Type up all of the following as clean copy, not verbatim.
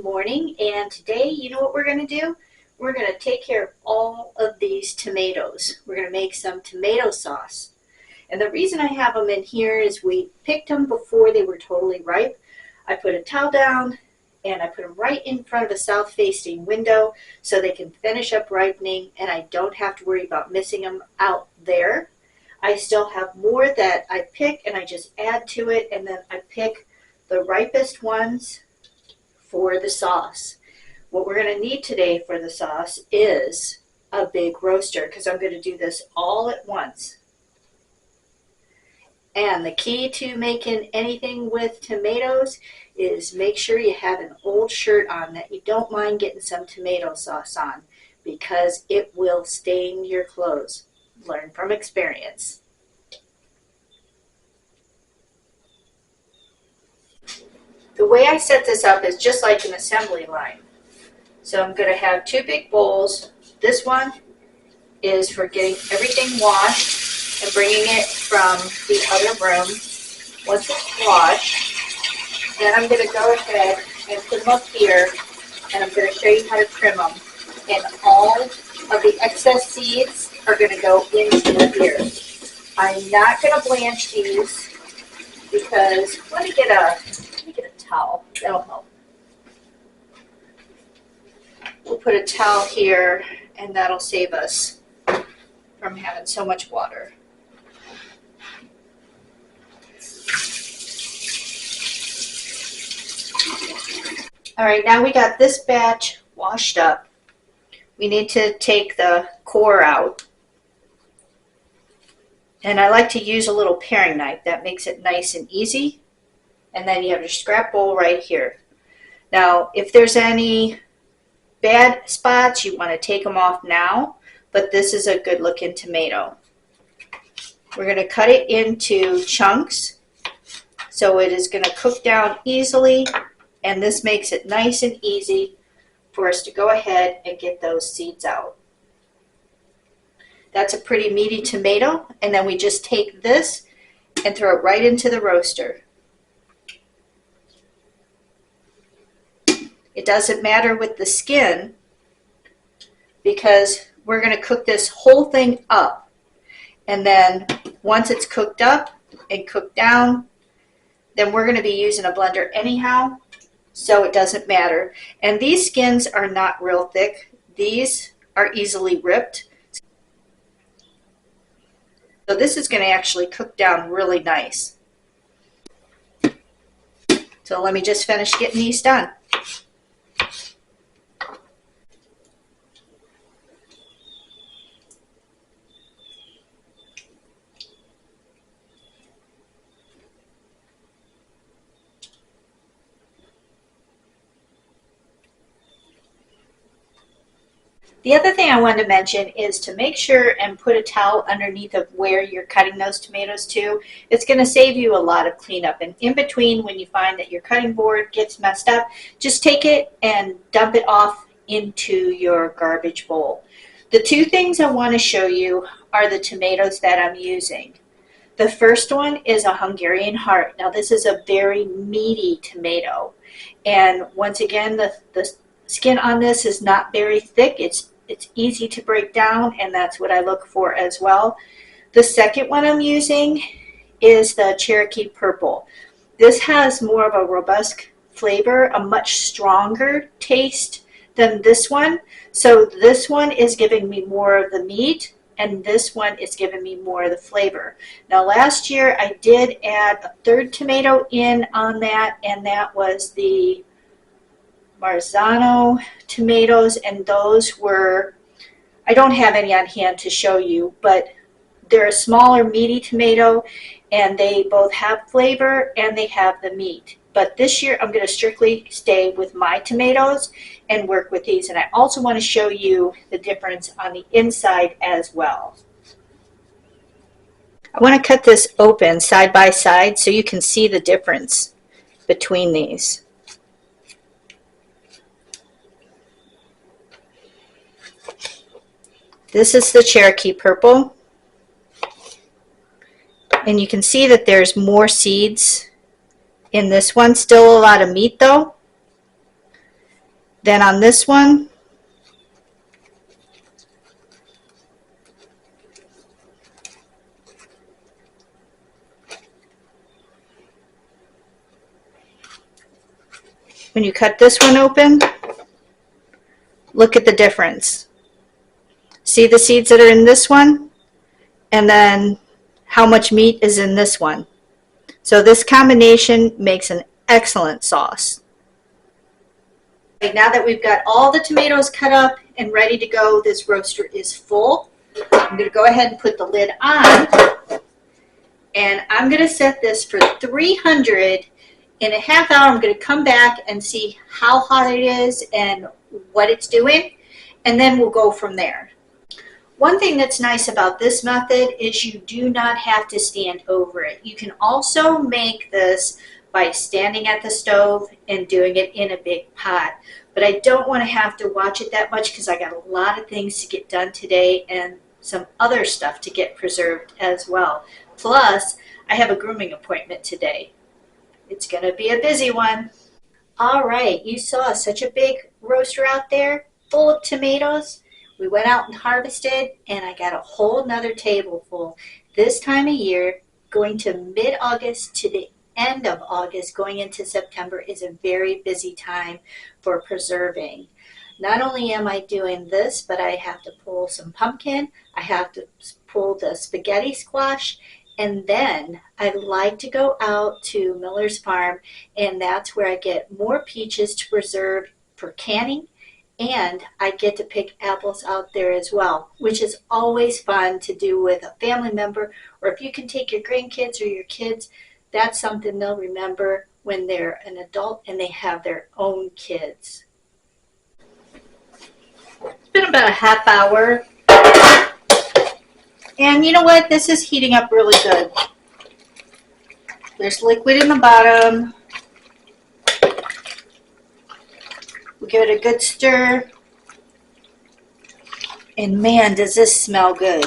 morning, and today, you know what we're going to do? We're going to take care of all of these tomatoes. We're going to make some tomato sauce. And the reason I have them in here is we picked them before they were totally ripe. I put a towel down and I put them right in front of a south-facing window so they can finish up ripening and I don't have to worry about missing them out there. I still have more that I pick and I just add to it, and then I pick the ripest ones for the sauce. What we're going to need today for the sauce is a big roaster because I'm going to do this all at once. And the key to making anything with tomatoes is make sure you have an old shirt on that you don't mind getting some tomato sauce on, because it will stain your clothes. Learn from experience. The way I set this up is just like an assembly line. So I'm going to have two big bowls. This one is for getting everything washed and bringing it from the other room. Once it's washed, then I'm going to go ahead and put them up here, and I'm going to show you how to trim them. And all of the excess seeds are going to go into here. I'm not going to blanch these because let me get a towel. That'll help. We'll put a towel here, and that'll save us from having so much water. All right, now we got this batch washed up. We need to take the core out. And I like to use a little paring knife. That makes it nice and easy. And then you have your scrap bowl right here. Now, if there's any bad spots, you want to take them off now, but this is a good looking tomato. We're going to cut it into chunks so it is going to cook down easily, and this makes it nice and easy for us to go ahead and get those seeds out. That's a pretty meaty tomato, and then we just take this and throw it right into the roaster. It doesn't matter with the skin because we're going to cook this whole thing up. And then once it's cooked up and cooked down, then we're going to be using a blender anyhow, so it doesn't matter. And these skins are not real thick. These are easily ripped. So this is going to actually cook down really nice. So let me just finish getting these done. The other thing I wanted to mention is to make sure and put a towel underneath of where you're cutting those tomatoes to. It's going to save you a lot of cleanup. And in between, when you find that your cutting board gets messed up, just take it and dump it off into your garbage bowl. The two things I want to show you are the tomatoes that I'm using. The first one is a Hungarian heart. Now this is a very meaty tomato. And once again, the skin on this is not very thick. It's easy to break down, and that's what I look for as well. The second one I'm using is the Cherokee Purple. This has more of a robust flavor, a much stronger taste than this one. So this one is giving me more of the meat, and this one is giving me more of the flavor. Now last year I did add a third tomato in on that, and that was the Marzano tomatoes, and those were, I don't have any on hand to show you, but they're a smaller meaty tomato, and they both have flavor and they have the meat. But this year I'm going to strictly stay with my tomatoes and work with these, and I also want to show you the difference on the inside as well. I want to cut this open side by side so you can see the difference between these. This is the Cherokee Purple, and you can see that there's more seeds in this one. Still a lot of meat though. Then on this one, when you cut this one open, look at the difference. See the seeds that are in this one, and then how much meat is in this one. So this combination makes an excellent sauce. Now that we've got all the tomatoes cut up and ready to go, this roaster is full. I'm going to go ahead and put the lid on, and I'm going to set this for 300. In a half hour, I'm going to come back and see how hot it is and what it's doing, and then we'll go from there. One thing that's nice about this method is you do not have to stand over it. You can also make this by standing at the stove and doing it in a big pot. But I don't want to have to watch it that much because I got a lot of things to get done today and some other stuff to get preserved as well. Plus, I have a grooming appointment today. It's going to be a busy one. All right, you saw such a big roaster out there full of tomatoes. We went out and harvested, and I got a whole nother table full. This time of year, going to mid-August to the end of August, going into September, is a very busy time for preserving. Not only am I doing this, but I have to pull some pumpkin, I have to pull the spaghetti squash, and then I like to go out to Miller's Farm, and that's where I get more peaches to preserve for canning. And I get to pick apples out there as well, which is always fun to do with a family member, or if you can take your grandkids or your kids, that's something they'll remember when they're an adult and they have their own kids. It's been about a half hour. And you know what? This is heating up really good. There's liquid in the bottom. We'll give it a good stir. And man, does this smell good.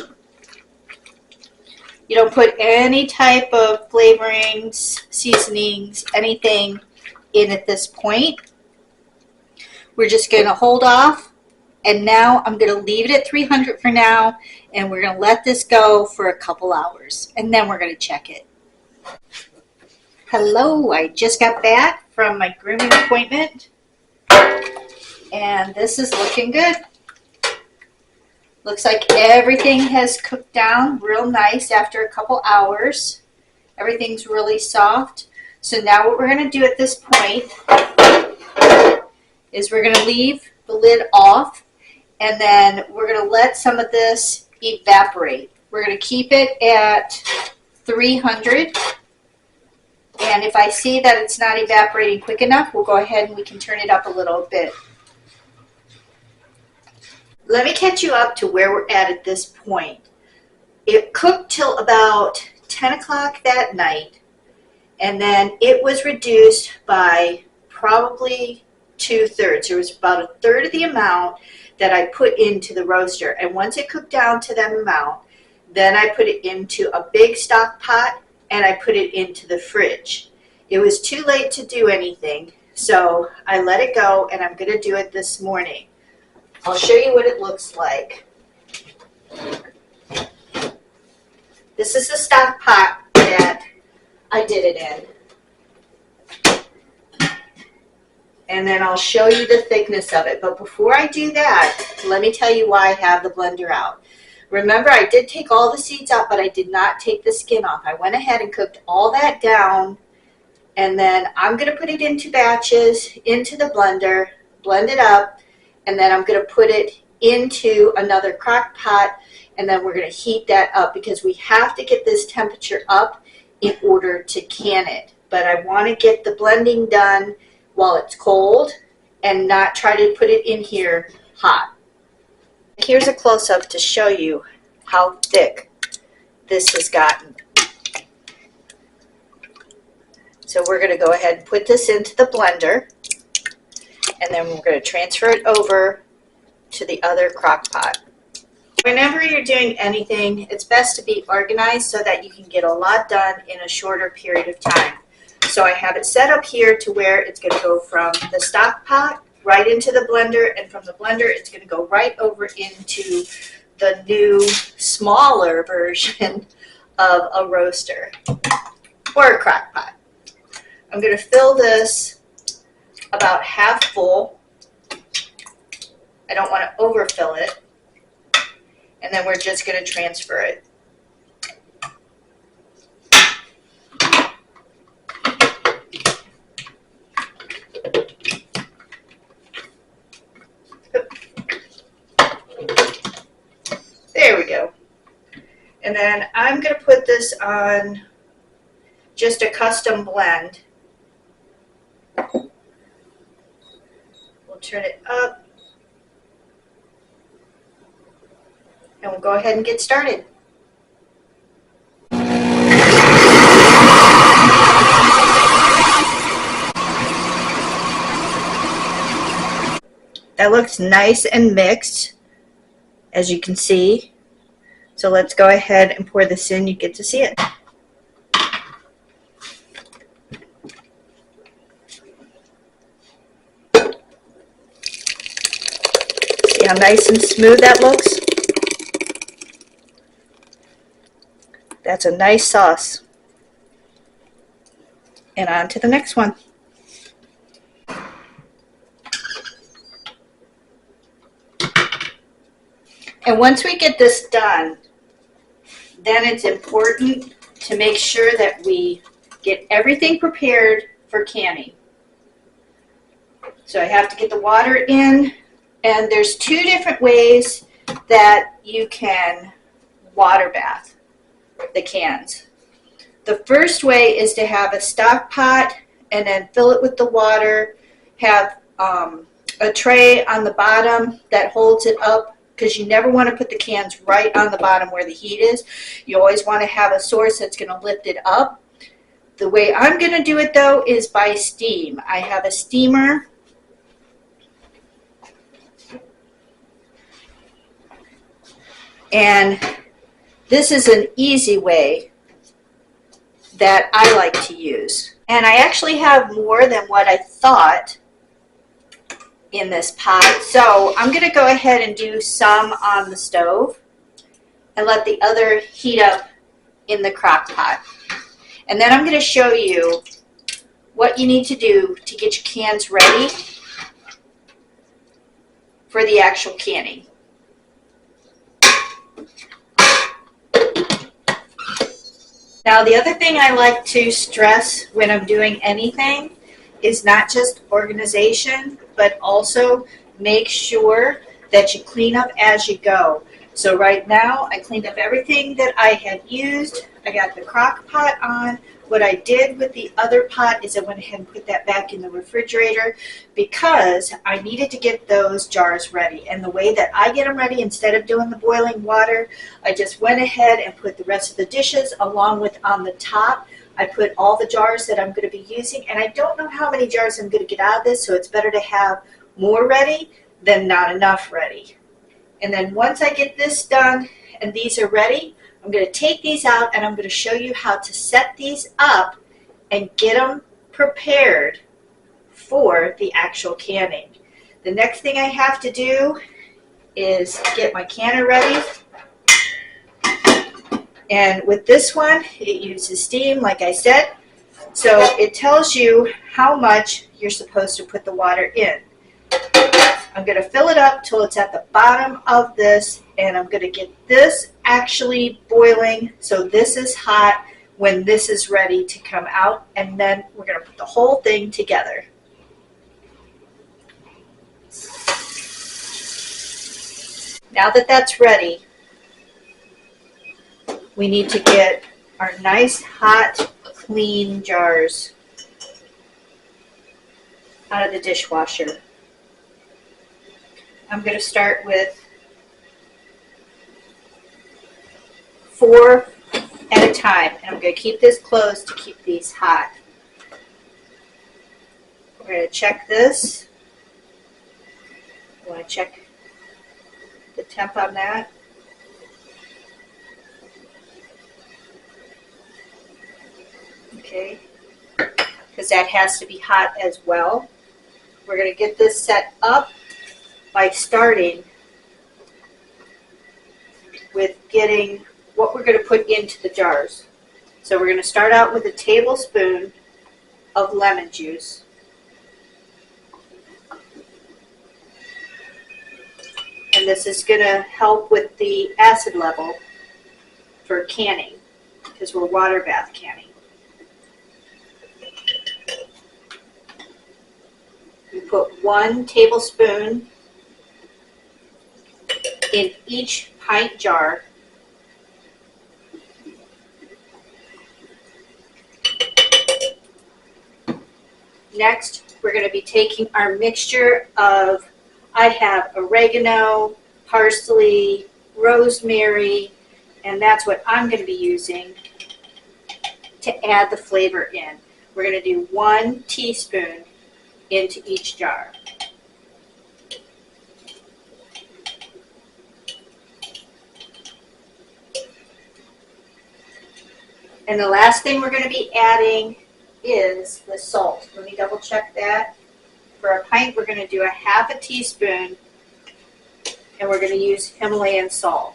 You don't put any type of flavorings, seasonings, anything in at this point. We're just going to hold off. And now I'm going to leave it at 300 for now. And we're going to let this go for a couple hours. And then we're going to check it. Hello, I just got back from my grooming appointment. And this is looking good. Looks like everything has cooked down real nice after a couple hours. Everything's really soft. So now what we're going to do at this point is we're going to leave the lid off, and then we're going to let some of this evaporate. We're going to keep it at 300. And if I see that it's not evaporating quick enough, we'll go ahead and we can turn it up a little bit. Let me catch you up to where we're at this point. It cooked till about 10 o'clock that night, and then it was reduced by probably 2/3. There was about a third of the amount that I put into the roaster, and once it cooked down to that amount, then I put it into a big stock pot and I put it into the fridge. It was too late to do anything, so I let it go, and I'm going to do it this morning. I'll show you what it looks like. This is the stock pot that I did it in. And then I'll show you the thickness of it. But before I do that, let me tell you why I have the blender out. Remember, I did take all the seeds out, but I did not take the skin off. I went ahead and cooked all that down. And then I'm going to put it into batches, into the blender, blend it up. And then I'm going to put it into another crock pot, and then we're going to heat that up because we have to get this temperature up in order to can it. But I want to get the blending done while it's cold and not try to put it in here hot. Here's a close-up to show you how thick this has gotten. So we're going to go ahead and put this into the blender. And then we're going to transfer it over to the other crock pot. Whenever you're doing anything, it's best to be organized so that you can get a lot done in a shorter period of time. So I have it set up here to where it's going to go from the stock pot right into the blender, and from the blender it's going to go right over into the new smaller version of a roaster or a crock pot. I'm going to fill this about half full. I don't want to overfill it. And then we're just going to transfer it. There we go. And then I'm going to put this on just a custom blend. We'll turn it up. And we'll go ahead and get started. That looks nice and mixed, as you can see. So let's go ahead and pour this in. You get to see it. See how nice and smooth that looks? That's a nice sauce. And on to the next one. And once we get this done, then it's important to make sure that we get everything prepared for canning. So I have to get the water in, and there's two different ways that you can water bath the cans. The first way is to have a stock pot and then fill it with the water, have a tray on the bottom that holds it up, because you never want to put the cans right on the bottom where the heat is. You always want to have a source that's going to lift it up. The way I'm going to do it though is by steam. I have a steamer. And this is an easy way that I like to use. And I actually have more than what I thought in this pot. So I'm going to go ahead and do some on the stove and let the other heat up in the crock pot. And then I'm going to show you what you need to do to get your cans ready for the actual canning. Now, the other thing I like to stress when I'm doing anything is not just organization, but also make sure that you clean up as you go. So right now, I cleaned up everything that I had used. I got the crock pot on. What I did with the other pot is I went ahead and put that back in the refrigerator because I needed to get those jars ready. And the way that I get them ready, instead of doing the boiling water, I just went ahead and put the rest of the dishes along with on the top. I put all the jars that I'm going to be using, and I don't know how many jars I'm going to get out of this, so it's better to have more ready than not enough ready. And then once I get this done and these are ready, I'm going to take these out and I'm going to show you how to set these up and get them prepared for the actual canning. The next thing I have to do is get my canner ready. And with this one, it uses steam, like I said. So it tells you how much you're supposed to put the water in. I'm going to fill it up till it's at the bottom of this, and I'm going to get this actually boiling so this is hot when this is ready to come out, and then we're going to put the whole thing together. Now that that's ready, we need to get our nice, hot, clean jars out of the dishwasher. I'm going to start with 4 at a time, and I'm going to keep this closed to keep these hot. We're going to check this. I want to check the temp on that. Okay, because that has to be hot as well. We're going to get this set up by starting with getting what we're going to put into the jars. So we're going to start out with a tablespoon of lemon juice. And this is going to help with the acid level for canning, because we're water bath canning. We put 1 tablespoon in each pint jar. Next, we're going to be taking our mixture of, I have oregano, parsley, rosemary, and that's what I'm going to be using to add the flavor in. We're going to do 1 teaspoon into each jar. And the last thing we're going to be adding is the salt. Let me double check that. For a pint, we're going to do a half a teaspoon, and we're going to use Himalayan salt.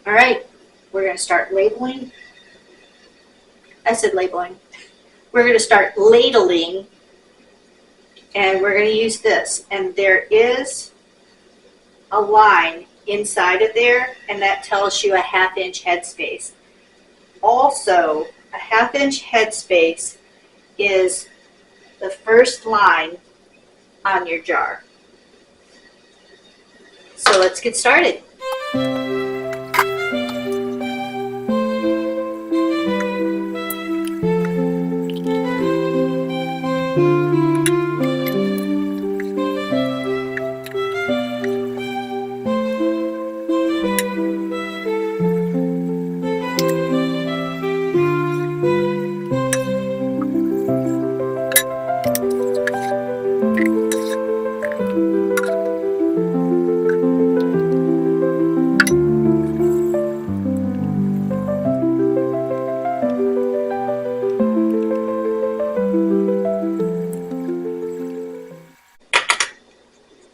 All right, we're going to start labeling. I said labeling. We're going to start ladling, and we're going to use this. And there is a line inside of there, and that tells you a 1/2 inch headspace. Also, a 1/2 inch headspace is the first line on your jar. So let's get started.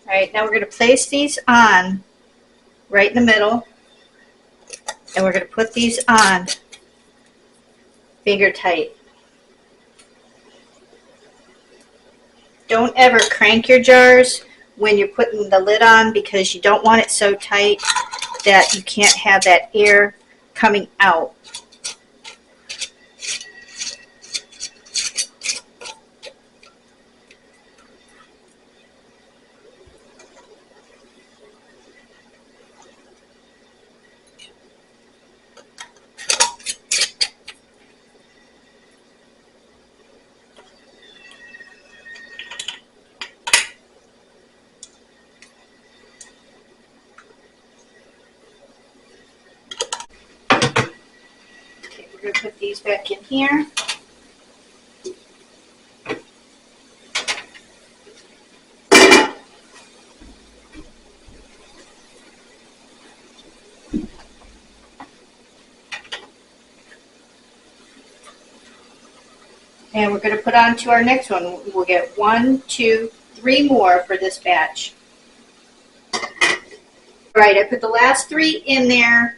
All right, now we're going to place these on right in the middle, and we're going to put these on finger tight. Don't ever crank your jars when you're putting the lid on, because you don't want it so tight that you can't have that air coming out. We're going to put these back in here. And we're going to put on to our next one. We'll get 1, 2, 3 more for this batch. All right, I put the last 3 in there.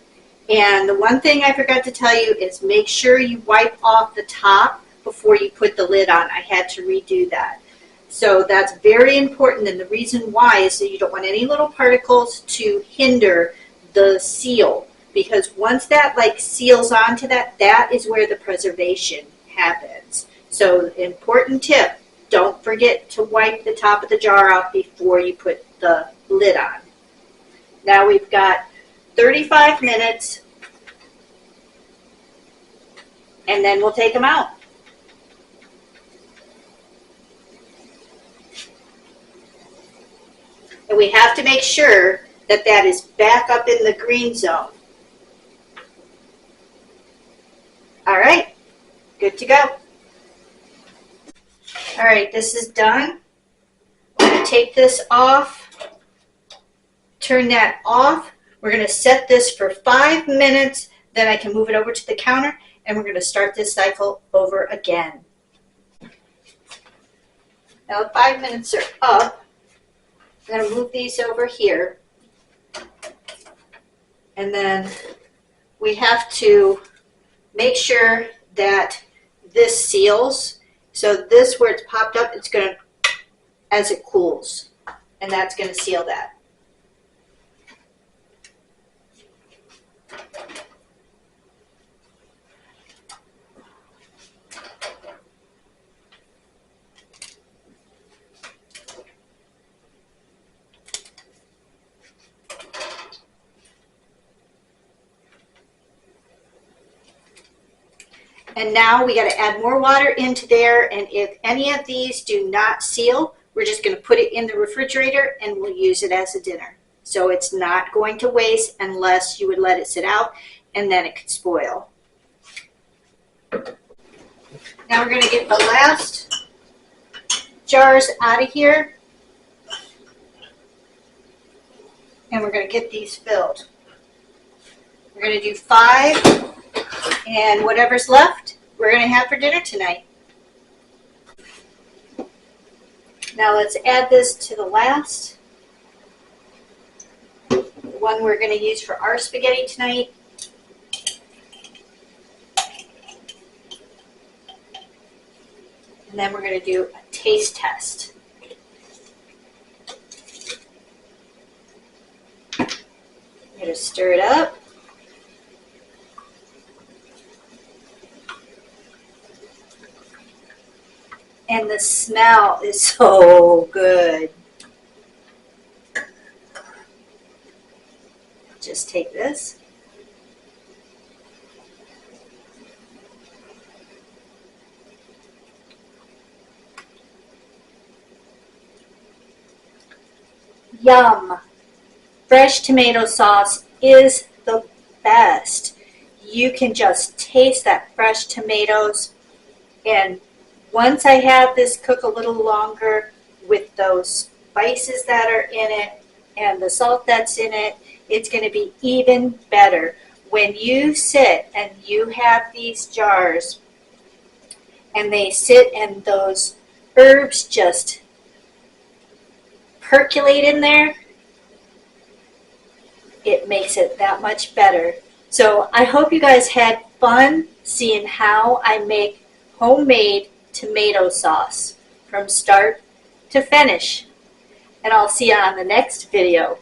And the one thing I forgot to tell you is make sure you wipe off the top before you put the lid on. I had to redo that. So that's very important, and the reason why is that you don't want any little particles to hinder the seal, because once that seals onto that, that is where the preservation happens. So important tip, don't forget to wipe the top of the jar out before you put the lid on. Now we've got 35 minutes, and then we'll take them out. And we have to make sure that that is back up in the green zone. All right, good to go. All right, this is done. I'm going to take this off turn that off. We're going to set this for 5 minutes, then I can move it over to the counter, and we're going to start this cycle over again. Now the 5 minutes are up. I'm going to move these over here. And then we have to make sure that this seals. So this, where it's popped up, it's going to, as it cools, and that's going to seal that. And now we got to add more water into there, and if any of these do not seal, we're just going to put it in the refrigerator and we'll use it as a dinner. So it's not going to waste unless you would let it sit out, and then it could spoil. Now we're going to get the last jars out of here, and we're going to get these filled. We're going to do 5. And whatever's left, we're going to have for dinner tonight. Now let's add this to the last, the one we're going to use for our spaghetti tonight. And then we're going to do a taste test. I'm going to stir it up. And the smell is so good. Just take this. Yum! Fresh tomato sauce is the best. You can just taste that fresh tomatoes, and once I have this cook a little longer with those spices that are in it and the salt that's in it, it's going to be even better. When you sit and you have these jars and they sit and those herbs just percolate in there, it makes it that much better. So I hope you guys had fun seeing how I make homemade tomato sauce from start to finish. And I'll see you on the next video.